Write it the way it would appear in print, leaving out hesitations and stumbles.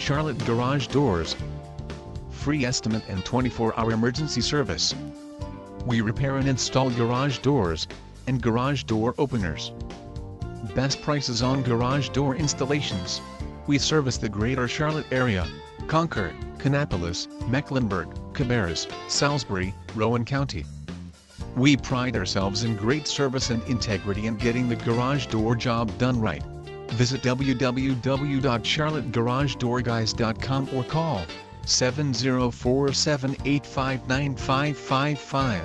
Charlotte Garage Doors. Free estimate and 24-hour emergency service. We repair and install garage doors and garage door openers. Best prices on garage door installations. We service the greater Charlotte area, Concord, Kannapolis, Mecklenburg, Cabarrus, Salisbury, Rowan County. We pride ourselves in great service and integrity and getting the garage door job done right. Visit www.charlottegaragedoorguys.com or call 704-785-9555.